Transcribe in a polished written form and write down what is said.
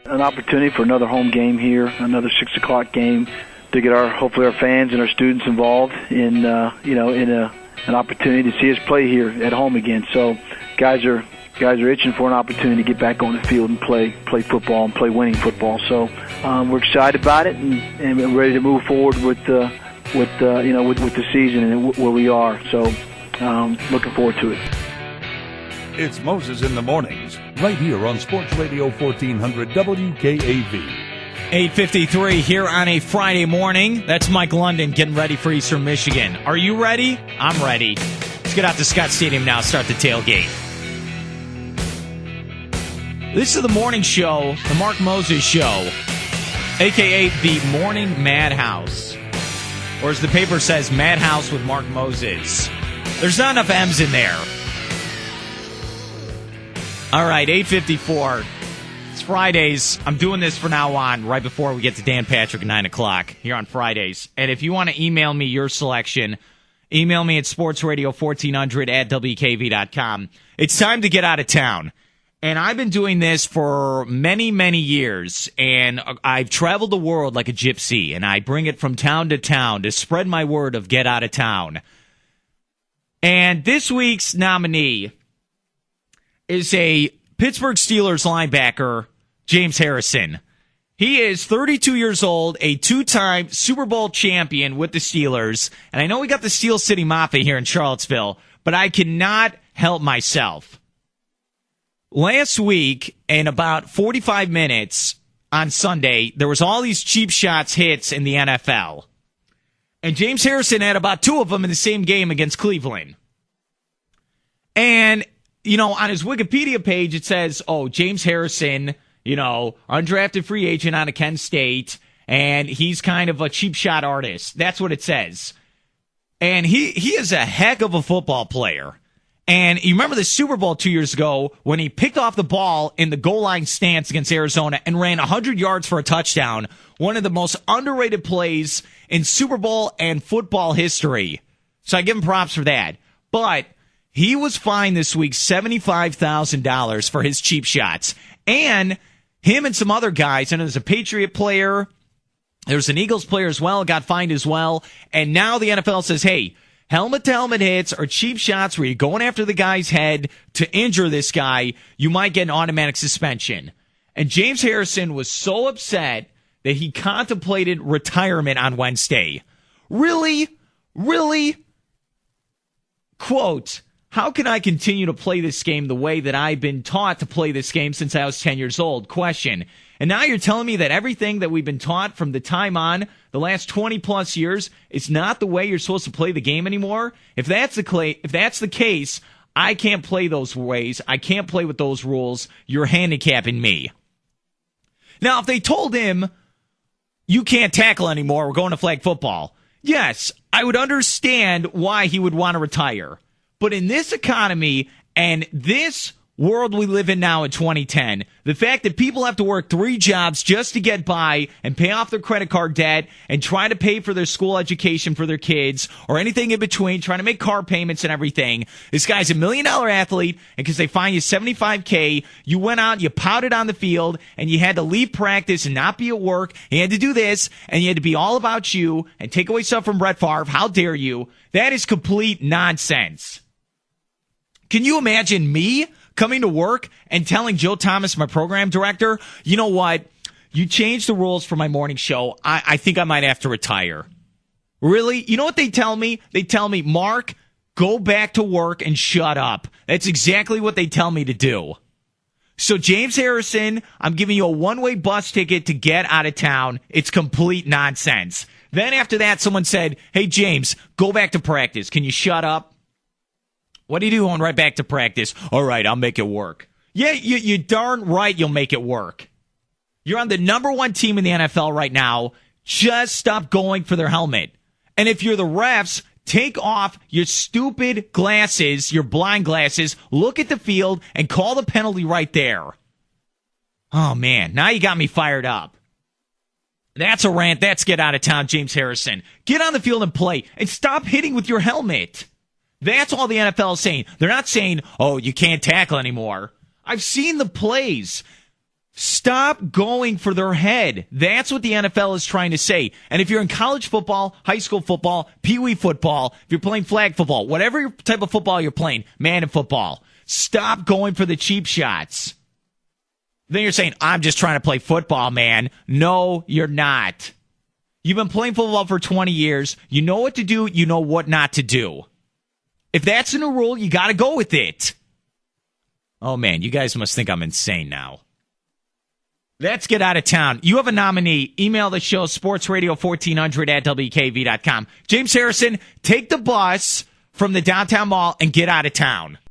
an opportunity for another home game here, another 6 o'clock game, to get hopefully our fans and our students involved in an opportunity to see us play here at home again. So guys are itching for an opportunity to get back on the field and play football and play winning football. So we're excited about it and we're ready to move forward with the season and where we are. So looking forward to it. It's Moses in the Mornings, right here on Sports Radio 1400 WKAV. 8:53 here on a Friday morning. That's Mike London getting ready for Eastern Michigan. Are you ready? I'm ready. Let's get out to Scott Stadium now, start the tailgate. This is the morning show, the Mark Moses Show, a.k.a. the Morning Madhouse. Or as the paper says, Madhouse with Mark Moses. There's not enough M's in there. All right, 8:54. It's Fridays. I'm doing this from now on, right before we get to Dan Patrick at 9 o'clock here on Fridays. And if you want to email me your selection, email me at sportsradio1400@wkv.com. It's time to get out of town. And I've been doing this for many, many years, and I've traveled the world like a gypsy, and I bring it from town to town to spread my word of get out of town. And this week's nominee is a Pittsburgh Steelers linebacker, James Harrison. He is 32 years old, a two-time Super Bowl champion with the Steelers. And I know we got the Steel City Mafia here in Charlottesville, but I cannot help myself. Last week, in about 45 minutes on Sunday, there was all these cheap shots hits in the NFL. And James Harrison had about two of them in the same game against Cleveland. And on his Wikipedia page, it says, James Harrison, undrafted free agent out of Kent State, and he's kind of a cheap shot artist. That's what it says. And he is a heck of a football player. And you remember the Super Bowl 2 years ago when he picked off the ball in the goal line stance against Arizona and ran 100 yards for a touchdown. One of the most underrated plays in Super Bowl and football history. So I give him props for that. But he was fined this week $75,000 for his cheap shots. And him and some other guys, and there's a Patriot player, there's an Eagles player as well, got fined as well. And now the NFL says, hey, helmet-to-helmet hits or cheap shots where you're going after the guy's head to injure this guy, you might get an automatic suspension. And James Harrison was so upset that he contemplated retirement on Wednesday. Really? Really? Quote, how can I continue to play this game the way that I've been taught to play this game since I was 10 years old? Question. And now you're telling me that everything that we've been taught from the time on, the last 20 plus years, is not the way you're supposed to play the game anymore? If that's the case, I can't play those ways. I can't play with those rules. You're handicapping me. Now, if they told him, you can't tackle anymore, we're going to flag football, yes, I would understand why he would want to retire. But in this economy and this world we live in now in 2010, the fact that people have to work 3 jobs just to get by and pay off their credit card debt and try to pay for their school education for their kids or anything in between, trying to make car payments and everything. This guy's $1 million athlete, and because they fine you $75K, you went out, you pouted on the field, and you had to leave practice and not be at work. You had to do this, and you had to be all about you and take away stuff from Brett Favre. How dare you? That is complete nonsense. Can you imagine me coming to work and telling Joe Thomas, my program director, you know what? You changed the rules for my morning show. I think I might have to retire. Really? You know what they tell me? They tell me, Mark, go back to work and shut up. That's exactly what they tell me to do. So James Harrison, I'm giving you a one-way bus ticket to get out of town. It's complete nonsense. Then after that, someone said, hey, James, go back to practice. Can you shut up? What are you doing right back to practice? All right, I'll make it work. Yeah, you darn right you'll make it work. You're on the number 1 team in the NFL right now. Just stop going for their helmet. And if you're the refs, take off your stupid glasses, your blind glasses, look at the field, and call the penalty right there. Oh, man, now you got me fired up. That's a rant. That's get out of town, James Harrison. Get on the field and play, and stop hitting with your helmet. That's all the NFL is saying. They're not saying, oh, you can't tackle anymore. I've seen the plays. Stop going for their head. That's what the NFL is trying to say. And if you're in college football, high school football, pee-wee football, if you're playing flag football, whatever type of football you're playing, man in football, stop going for the cheap shots. Then you're saying, I'm just trying to play football, man. No, you're not. You've been playing football for 20 years. You know what to do. You know what not to do. If that's a new rule, you got to go with it. Oh, man, you guys must think I'm insane now. Let's get out of town. You have a nominee. Email the show, sportsradio1400 at WKV.com. James Harrison, take the bus from the downtown mall and get out of town.